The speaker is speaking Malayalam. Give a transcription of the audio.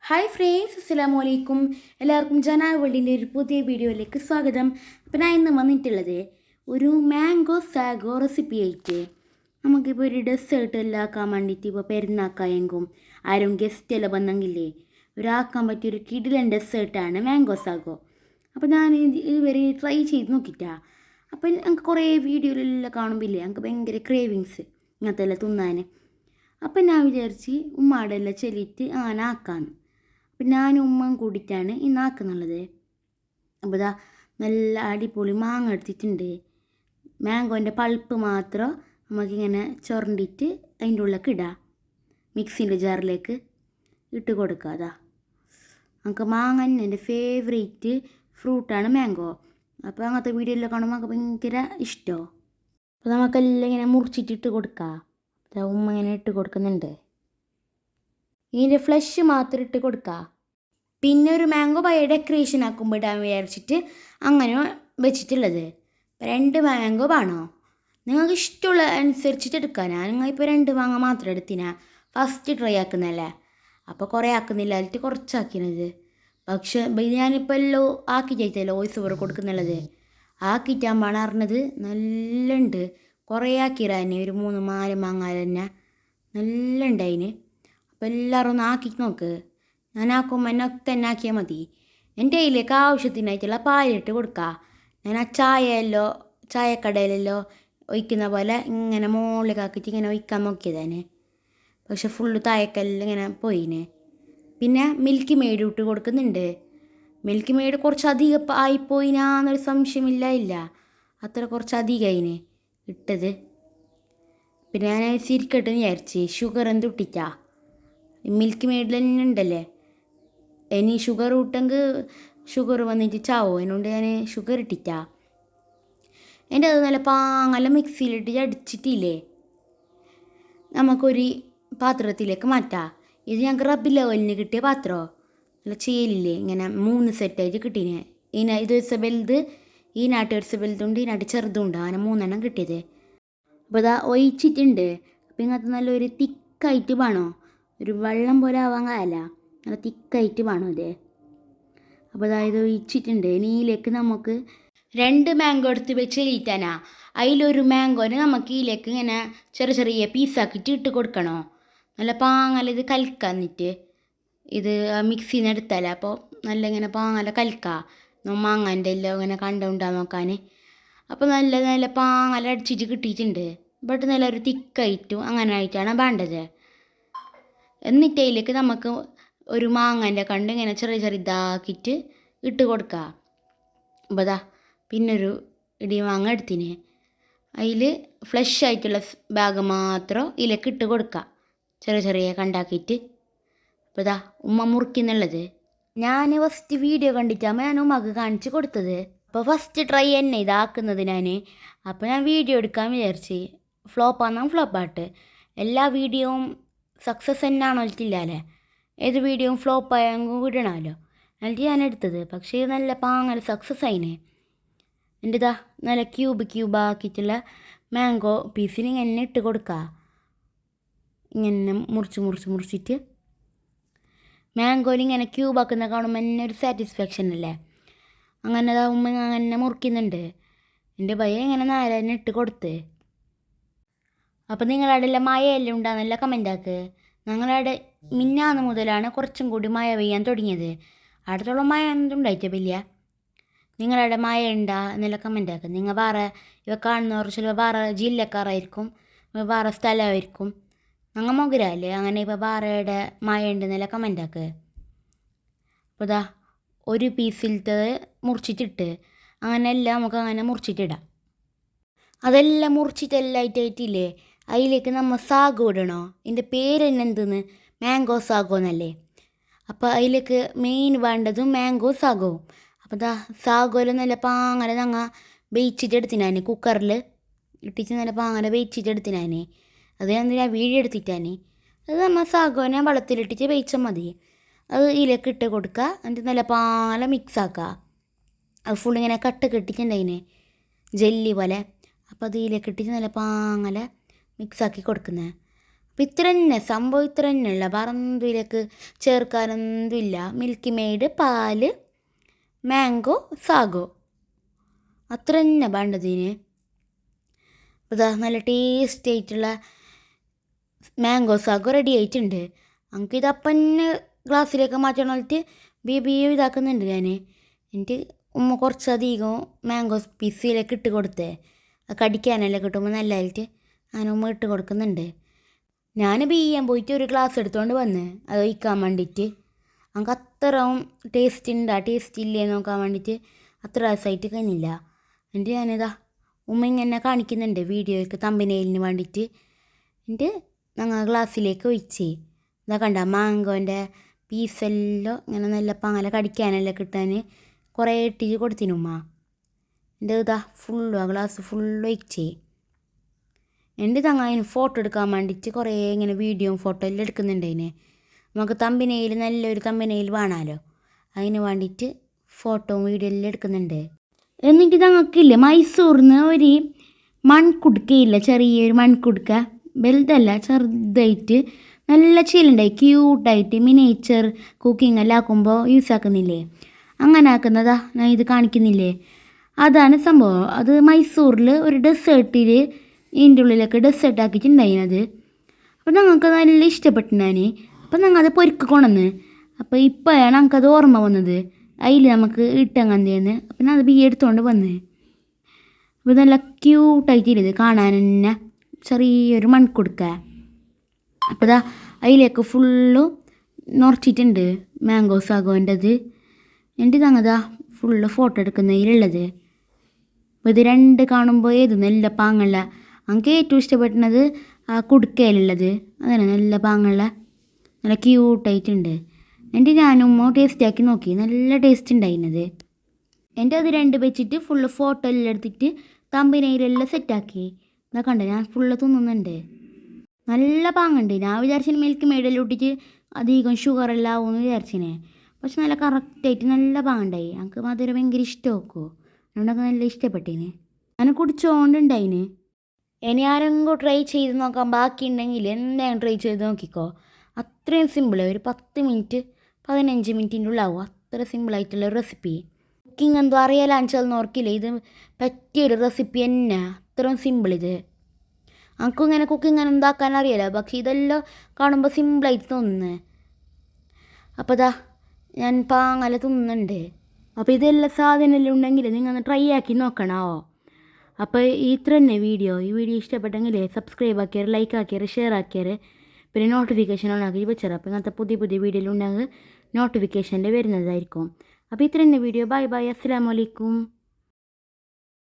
ഹായ് ഫ്രണ്ട്സ്, അസ്സലാമു അലൈക്കും. എല്ലാവർക്കും ജനാ വേൾഡിൻ്റെ ഒരു പുതിയ വീഡിയോയിലേക്ക് സ്വാഗതം. അപ്പോൾ ഞാൻ ഇന്ന് വന്നിട്ടുള്ളത് ഒരു മാംഗോ സാഗോ റെസിപ്പി ആയിട്ട്. നമുക്കിപ്പോൾ ഒരു ഡെസേർട്ട് എല്ലാം ആക്കാൻ വേണ്ടിയിട്ട് ഇപ്പോൾ പെരുന്നാക്കായെങ്കും ആരും ഗസ്റ്റ് എല്ലാം വന്നെങ്കിലേ ഒരാക്കാൻ പറ്റിയൊരു കിടിലൻ ഡെസേർട്ടാണ് മാംഗോ സാഗോ. അപ്പോൾ ഞാൻ ഇതുവരെ ട്രൈ ചെയ്ത് നോക്കിയിട്ടാ. അപ്പോൾ ഞങ്ങൾക്ക് കുറേ വീഡിയോയിലെല്ലാം കാണുമ്പില്ലേ ഞങ്ങൾക്ക് ഭയങ്കര ക്രേവിങ്സ് ഇങ്ങനത്തെ എല്ലാം തിന്നാൻ. അപ്പം ഞാൻ വിചാരിച്ച് ഉമ്മാടെ എല്ലാം ചെല്ലിയിട്ട് അങ്ങനെ ആക്കാമെന്ന്. അപ്പം ഞാനും ഉമ്മയും കൂടിയിട്ടാണ് ഇന്ന് ആക്കുന്നുള്ളത്. അപ്പോൾ ഇതാ നല്ല അടിപൊളി മാങ്ങ എടുത്തിട്ടുണ്ട്. മാംഗോൻ്റെ പൾപ്പ് മാത്രം നമുക്കിങ്ങനെ ചുരണ്ടിയിട്ട് അതിൻ്റെ ഉള്ളിലേക്ക് ഇടാം. മിക്സിൻ്റെ ജാറിലേക്ക് ഇട്ട് കൊടുക്കുക. അതാ നമുക്ക് മാങ്ങ തന്നെ എൻ്റെ ഫേവറേറ്റ് ഫ്രൂട്ടാണ് മാംഗോ. അപ്പോൾ അങ്ങനത്തെ വീഡിയോയിലൊക്കെ കാണുമ്പോൾ നമുക്ക് ഭയങ്കര ഇഷ്ടമോ. അപ്പോൾ നമുക്കെല്ലാം ഇങ്ങനെ മുറിച്ചിട്ടിട്ട് കൊടുക്കാം. ഉമ്മ ഇങ്ങനെ ഇട്ട് കൊടുക്കുന്നുണ്ട്. ഇതിൻ്റെ ഫ്ലഷ് മാത്രം ഇട്ട് കൊടുക്കുക. പിന്നെ ഒരു മാംഗോ പഴയ ഡെക്കറേഷൻ ആക്കുമ്പോൾ ഇടാൻ വിചാരിച്ചിട്ട് അങ്ങനെ വെച്ചിട്ടുള്ളത്. 2 മാംഗോ വേണോ നിങ്ങൾക്ക് ഇഷ്ടമുള്ള അനുസരിച്ചിട്ട് എടുക്കാം. ഞാനിപ്പോൾ 2 മാങ്ങ മാത്രം എടുത്തിനാ. ഫസ്റ്റ് ട്രൈ ആക്കുന്നതല്ലേ, അപ്പോൾ കുറേ ആക്കുന്നില്ല, അതിൽ കുറച്ചാക്കിയത്. പക്ഷേ ഞാനിപ്പോൾ എല്ലാം ആക്കിയിട്ടല്ലോ വോയിസ് ഓവർ കൊടുക്കുന്നുള്ളത്. ആക്കിയിട്ടാകുമ്പോഴാണ് അറിഞ്ഞത് നല്ല ഉണ്ട്. കുറേ ആക്കിയിരാനെ ഒരു 3-4 മാങ്ങ തന്നെ നല്ല ഉണ്ടായിന്. അപ്പോൾ എല്ലാവരും ഒന്ന് ആക്കി നോക്ക്. ഞാൻ ആക്കുമ്പോൾ എന്നെ തന്നെ ആക്കിയാൽ മതി. എൻ്റെ കയ്യിലേക്ക് ആവശ്യത്തിനായിട്ടുള്ള പാലിട്ട് കൊടുക്കുക. ഞാൻ ആ ചായക്കടയിലല്ലോ ഒഴിക്കുന്ന പോലെ ഇങ്ങനെ മുകളിലേക്ക് ആക്കിയിട്ട് ഇങ്ങനെ ഒഴിക്കാൻ നോക്കിയതാണ്. പക്ഷെ ഫുള്ള് താഴേക്കെല്ലാം ഇങ്ങനെ പോയിന്. പിന്നെ മിൽക്കി മെയ്ഡ് ഇട്ട് കൊടുക്കുന്നുണ്ട്. മിൽക്കി മെയ്ഡ് കുറച്ച് അധികം ആയിപ്പോയിനാന്നൊരു സംശയമില്ല. അത്ര കുറച്ച് അധികമായിന് ഇട്ടത്. പിന്നെ ഞാൻ സിരിക്കട്ടെന്ന് വിചാരിച്ച് ഷുഗർ എന്ത് ഇട്ടിട്ടാ. മിൽക്കി മെയ്ഡിൽ തന്നെ ഉണ്ടല്ലേ. ഇനി ഷുഗർ ഇട്ടെങ്കിൽ ഷുഗർ വന്നിട്ട് ചാവോ, അതിനോണ്ട് ഞാൻ ഷുഗർ ഇട്ടിട്ടാ. എൻ്റെ അത് നല്ല പാങ്ങെല്ലാം മിക്സിയിലിട്ട് അടിച്ചിട്ടില്ലേ നമുക്കൊരു പാത്രത്തിലേക്ക് മാറ്റാം. ഇത് ഞങ്ങൾക്ക് റബ്ബി ലെവലിന് കിട്ടിയ പാത്രമോ നല്ല ചെയ്യലില്ലേ, ഇങ്ങനെ 3 സെറ്റായിട്ട് കിട്ടീനെ. ഇത് ഒരു വലുത്, ഈ നാട്ടിൽ ഒരു വലുതുണ്ട്, ഈ നാട്ടിൽ ചെറുതുണ്ട്, അങ്ങനെ 3 കിട്ടിയത്. അപ്പോൾ ഇതാ ഒഴിച്ചിട്ടുണ്ട്. അപ്പോൾ ഇങ്ങനത്തെ നല്ലൊരു തിക്കായിട്ട് വേണോ, ഒരു വെള്ളം പോലെ ആവാൻ കായല്ല, നല്ല തിക്കായിട്ട് വേണം ഇത്. അപ്പോൾ അതായത് ഒഴിച്ചിട്ടുണ്ട്. ഇതിലേക്ക് നമുക്ക് 2 മാംഗോ എടുത്ത് വെച്ച് ലീറ്റാനാ. അതിലൊരു മാംഗോനെ നമുക്ക് ഇതിലേക്ക് ഇങ്ങനെ ചെറിയ പീസാക്കിയിട്ട് ഇട്ട് കൊടുക്കണോ. നല്ല പാങ്ങല ഇത് കലക്കാന്നിട്ട് ഇത് മിക്സിയിൽ നിന്ന് എടുത്താലേ. അപ്പോൾ നല്ല ഇങ്ങനെ പാങ്ങല കലക്കുക മാങ്ങാൻ്റെ എല്ലാം ഇങ്ങനെ കണ്ടുണ്ടാ നോക്കാൻ. അപ്പോൾ നല്ല പാങ്ങല അടിച്ചിട്ട് കിട്ടിയിട്ടുണ്ട്. ബട്ട് നല്ല ഒരു തിക്കായിട്ടും അങ്ങനെ ആയിട്ടാണ് വേണ്ടത്. എന്നിട്ട് അതിലേക്ക് നമുക്ക് ഒരു മാങ്ങൻ്റെ കണ്ട് ഇങ്ങനെ ചെറിയ ഇതാക്കിയിട്ട് ഇട്ട് കൊടുക്കുക. അപ്പോൾ അതാ പിന്നൊരു മാങ്ങ എടുത്തിന്. അതിൽ ഫ്ലഷ് ആയിട്ടുള്ള ഭാഗം മാത്രം ഇതിലേക്ക് ഇട്ട് കൊടുക്കുക, ചെറിയ കണ്ടാക്കിയിട്ട്. അപ്പോൾ ഇതാ ഉമ്മ മുറിക്കുന്നുള്ളത്. ഞാൻ ഫസ്റ്റ് വീഡിയോ കണ്ടിട്ടാകുമ്പോൾ ഞാൻ ഉമ്മക്ക് കാണിച്ച് കൊടുത്തത്. അപ്പോൾ ഫസ്റ്റ് ട്രൈ തന്നെ ഇതാക്കുന്നത് ഞാൻ. അപ്പോൾ ഞാൻ വീഡിയോ എടുക്കാൻ വിചാരിച്ച് ഫ്ലോപ്പാണെന്നാൽ ഫ്ലോപ്പാട്ട്. എല്ലാ വീഡിയോവും സക്സസ് തന്നെയാണോ ഇല്ലല്ലേ, ഏത് വീഡിയോയും ഫ്ലോപ്പായെങ്കിൽ വിടണമല്ലോ. എന്നിട്ട് ഞാൻ എടുത്തത്. പക്ഷേ നല്ല പാങ്ങൽ സക്സസ് ആയിനെ. എൻ്റെ ഇതാ നല്ല ക്യൂബാക്കിയിട്ടുള്ള മാംഗോ പീസിന് ഇങ്ങനെ ഇട്ട് കൊടുക്കുക. ഇങ്ങനെ മുറിച്ചിട്ട് മാംഗോയിൽ ഇങ്ങനെ ക്യൂബാക്കുന്ന കാണുമ്പോൾ തന്നെ ഒരു സാറ്റിസ്ഫാക്ഷൻ അല്ലേ. അങ്ങനെ ഉമ്മ അങ്ങനെ മുറിക്കുന്നുണ്ട്. എൻ്റെ ഭയ ഇങ്ങനെ നേരെ തന്നെ ഇട്ട് കൊടുത്ത്. അപ്പോൾ നിങ്ങളവിടെ എല്ലാം മഴയെല്ലാം ഉണ്ടാകുന്നല്ല കമൻ്റാക്ക്. ഞങ്ങളവിടെ മിന്നാന്ന് മുതലാണ് കുറച്ചും കൂടി മഴ പെയ്യാൻ തുടങ്ങിയത്. അടുത്തോളം മഴ ഒന്നും ഉണ്ടായിട്ടില്ല. നിങ്ങളവിടെ മഴ ഉണ്ടാ എന്നുള്ള കമൻ്റാക്ക്. നിങ്ങൾ വേറെ ഇവ കാണുന്നവർ ചിലപ്പോൾ വേറെ ജില്ലക്കാരായിരിക്കും, വേറെ സ്ഥലമായിരിക്കും. ഞങ്ങൾ മൊഗരല്ലേ, അങ്ങനെ ഇപ്പോൾ വേറെയുടെ മഴ ഉണ്ടെന്നല്ല കമൻ്റാക്ക്. അപ്പോൾ ഇതാ ഒരു പീസിലത്തത് മുറിച്ചിട്ടിട്ട് അങ്ങനെ എല്ലാം നമുക്ക് അങ്ങനെ മുറിച്ചിട്ടിടാം. അതെല്ലാം മുറിച്ചിട്ടെല്ലാം ആയിട്ടില്ലേ അതിലേക്ക് നമ്മൾ സാഗോ ഇടണോ. ഇതിൻ്റെ പേര് തന്നെ എന്തെന്ന്, മാംഗോ സാഗോ എന്നല്ലേ. അപ്പോൾ അതിലേക്ക് മെയിൻ വേണ്ടതും മാംഗോ സാഗോവും. അപ്പോൾ ദാ സാഗോയിൽ നല്ല പാങ്ങല ഞങ്ങൾ വേവിച്ചിട്ട് എടുത്തിനാന്, കുക്കറിൽ ഇട്ടിട്ട് നല്ല പാങ്ങല വേവിച്ചിട്ട് എടുത്തിനാന്. അത് എന്തിനാ വീഡിയോ എടുത്തിട്ടാണ്. അത് നമ്മൾ സാഗോനെ വെള്ളത്തിലിട്ടിട്ട് വേവിച്ചാൽ മതി. അത് ഇതിലേക്ക് ഇട്ട് കൊടുക്കുക. എന്നിട്ട് നല്ല പാങ്ങല മിക്സ് ആക്കുക. അത് ഫുൾ ഇങ്ങനെ കട്ട് കെട്ടിട്ടുണ്ടായിന് ജെല്ലി പോലെ. അപ്പോൾ അത് ഇതിലേക്ക് ഇട്ടിട്ട് നല്ല പാങ്ങല മിക്സാക്കി കൊടുക്കുന്നത്. അപ്പം ഇത്ര തന്നെ സംഭവം, ഇത്ര തന്നെ ഉള്ള പറന്തിലേക്ക് ചേർക്കാനൊന്നുമില്ല. മിൽക്കി മെയ്ഡ്, പാല്, മാംഗോ, സാഗോ, അത്ര തന്നെ വേണ്ടതിന്. അപ്പോൾ ഇതാ നല്ല ടേസ്റ്റ് ആയിട്ടുള്ള മാംഗോ സാഗോ റെഡി ആയിട്ടുണ്ട്. നമുക്കിത് അപ്പം ഗ്ലാസ്സിലേക്ക് മാറ്റണമെന്നിട്ട് ഇതാക്കുന്നുണ്ട് ഞാൻ. എന്നിട്ട് ഉമ്മ കുറച്ചധികം മാംഗോ പീസിലേക്ക് ഇട്ട് കൊടുത്തേ, കടിക്കാനെല്ലാം കിട്ടുമ്പോൾ നല്ലതായിട്ട് അങ്ങനെ ഉമ്മ ഇട്ട് കൊടുക്കുന്നുണ്ട്. ഞാൻ ചെയ്യാൻ പോയിട്ട് ഒരു ഗ്ലാസ് എടുത്തുകൊണ്ട് വന്ന് അത് ഒഴിക്കാൻ വേണ്ടിയിട്ട്. നമുക്ക് അത്രയും ടേസ്റ്റ് ഉണ്ടാ ടേസ്റ്റ് ഇല്ലേ നോക്കാൻ വേണ്ടിയിട്ട് അത്ര രസമായിട്ട് കഴിഞ്ഞില്ല. എന്നിട്ട് ഞാനിതാ ഉമ്മ ഇങ്ങനെ കാണിക്കുന്നുണ്ട് വീഡിയോയ്ക്ക് തമ്പനയിലിന് വേണ്ടിയിട്ട്. എന്നിട്ട് ഞങ്ങൾ ഗ്ലാസ്സിലേക്ക് ഒഴിച്ച് ഇതാ കണ്ട മാങ്കോൻ്റെ പീസെല്ലാം ഇങ്ങനെ നല്ല പാങ്ങല കടിക്കാനെല്ലാം കിട്ടാൻ കുറേ ഇട്ടിട്ട് കൊടുത്തിനുമ്മ. എൻ്റെ ഇതാ ഫുള്ളും ആ ഗ്ലാസ് ഫുള്ള് ഒഴിച്ച്. എൻ്റെ തങ്ങ അതിന് ഫോട്ടോ എടുക്കാൻ വേണ്ടിയിട്ട് കുറേ ഇങ്ങനെ വീഡിയോയും ഫോട്ടോ എല്ലാം എടുക്കുന്നുണ്ട്. അതിന് നമുക്ക് തമ്പനയിൽ നല്ലൊരു തമ്പനയിൽ വേണമല്ലോ, അതിന് വേണ്ടിയിട്ട് ഫോട്ടോയും വീഡിയോ എല്ലാം എടുക്കുന്നുണ്ട്. എന്നിട്ട് ഞങ്ങൾക്കില്ല മൈസൂരിൽ നിന്ന് ഒരു മൺകുടുക്കയില്ല, ചെറിയൊരു മൺകുടുക്ക, വലുതല്ല ചെറുതായിട്ട് നല്ല ചീലുണ്ടായി ക്യൂട്ടായിട്ട് മിനിയേച്ചർ കുക്കിംഗ് എല്ലാം ആക്കുമ്പോൾ യൂസ് ആക്കുന്നില്ലേ, അങ്ങനെ ആക്കുന്നതാ ഞാൻ ഇത് കാണിക്കുന്നില്ലേ, അതാണ് സംഭവം. അത് മൈസൂരിൽ ഒരു ഡെസേർട്ടിൽ ഇതിൻ്റെ ഉള്ളിലൊക്കെ ഡെസേർട്ട് ആക്കിയിട്ടുണ്ടായിരുന്നത്. അപ്പോൾ ഞങ്ങൾക്ക് നല്ല ഇഷ്ടപ്പെട്ടിട്ടുണ്ടായിന്. അപ്പം ഞങ്ങൾ അത് പൊരിക്ക് കൊണ്ടുവന്ന്. അപ്പോൾ ഇപ്പോഴാണ് ഞങ്ങൾക്കത് ഓർമ്മ വന്നത്, അതിൽ നമുക്ക് ഇട്ടങ്ങന്തിയെന്ന്. അപ്പം ഞാൻ അത് എടുത്തുകൊണ്ട് വന്ന്. അപ്പോൾ നല്ല ക്യൂട്ടായിട്ടിരുത് കാണാൻ തന്നെ, ചെറിയൊരു മൺകുടുക്ക. അപ്പോൾ ഇതാ അതിലേക്ക് ഫുള്ളും നിറച്ചിട്ടുണ്ട് മാംഗോ സാഗോൻ്റെത്. എന്നിട്ട് ഞങ്ങൾതാ ഫുള്ള് ഫോട്ടോ എടുക്കുന്നതിലുള്ളത്. അപ്പോൾ ഇത് രണ്ട് കാണുമ്പോൾ ഏത് നല്ല പാങ്ങുള്ള, എനിക്ക് ഏറ്റവും ഇഷ്ടപ്പെടുന്നത് ആ കുടുക്കയിലുള്ളത്, അതന്നെ നല്ല പാങ്ങുള്ള നല്ല ക്യൂട്ടായിട്ടുണ്ട്. എന്നിട്ട് ഞാനും ടേസ്റ്റ് ആക്കി നോക്കി, നല്ല ടേസ്റ്റ് ഉണ്ടായിരുന്നത്. എൻ്റെ അത് രണ്ട് വെച്ചിട്ട് ഫുള്ള് ഫോട്ടോ എല്ലാം എടുത്തിട്ട് തമ്പനയിലെല്ലാം സെറ്റാക്കി. ഇതാ കണ്ട ഞാൻ ഫുള്ള് തിന്നുന്നുണ്ട്, നല്ല പാങ്ങുണ്ട്. ഞാൻ വിചാരിച്ചിന് മിൽക്ക് മെയ്ഡെല്ലാം ഇട്ടിട്ട് അധികം ഷുഗറെല്ലാം ആവുമെന്ന് വിചാരിച്ചിനെ, പക്ഷെ നല്ല കറക്റ്റായിട്ട് നല്ല പാങ്ങുണ്ടായി. എനിക്ക് മധുരം ഭയങ്കര ഇഷ്ടമാക്കോ, അതുകൊണ്ടൊക്കെ നല്ല ഇഷ്ടപ്പെട്ടേന്. ഞാൻ കുടിച്ചോണ്ടുണ്ടായിന്. ഇനി ആരെങ്കിലും ട്രൈ ചെയ്ത് നോക്കാൻ ബാക്കിയുണ്ടെങ്കിൽ എന്തായാലും ട്രൈ ചെയ്ത് നോക്കിക്കോ. അത്രയും സിമ്പിൾ, ഒരു 10 മിനിറ്റ് 15 മിനിറ്റിൻ്റെ ഉള്ളാവും, അത്ര സിമ്പിളായിട്ടുള്ള ഒരു റെസിപ്പി. കുക്കിംഗ് എന്തോ അറിയാലാന്ന് ചെന്നോർക്കില്ല, ഇത് പറ്റിയൊരു റെസിപ്പി തന്നെ, അത്രയും സിമ്പിൾ ഇത്. എനിക്കും ഇങ്ങനെ കുക്കിംഗ് എന്താക്കാൻ അറിയാലോ, പക്ഷേ ഇതെല്ലാം കാണുമ്പോൾ സിമ്പിളായിട്ട് തോന്നുന്നത്. അപ്പോൾ ഇതാ ഞാൻ പാങ്ങല തിന്നുന്നുണ്ട്. അപ്പോൾ ഇതെല്ലാം സാധനമെല്ലാം ഉണ്ടെങ്കിൽ നിങ്ങൾ ട്രൈ ആക്കി നോക്കണോ. അപ്പോൾ ഇത്ര തന്നെ വീഡിയോ. ഈ വീഡിയോ ഇഷ്ടപ്പെട്ടെങ്കിൽ സബ്സ്ക്രൈബ് ആക്കിയാൽ, ലൈക്ക് ആക്കിയാൽ, ഷെയർ ആക്കിയാൽ, പിന്നെ നോട്ടിഫിക്കേഷൻ ഓൺ ആക്കി വെച്ചാൽ അപ്പോൾ ഇങ്ങനത്തെ പുതിയ പുതിയ വീഡിയോയിലുണ്ടെങ്കിൽ നോട്ടിഫിക്കേഷനിൽ വരുന്നതായിരിക്കും. അപ്പോൾ ഇത്ര തന്നെ വീഡിയോ. ബൈ ബൈ, അസ്സലാമു അലൈക്കും.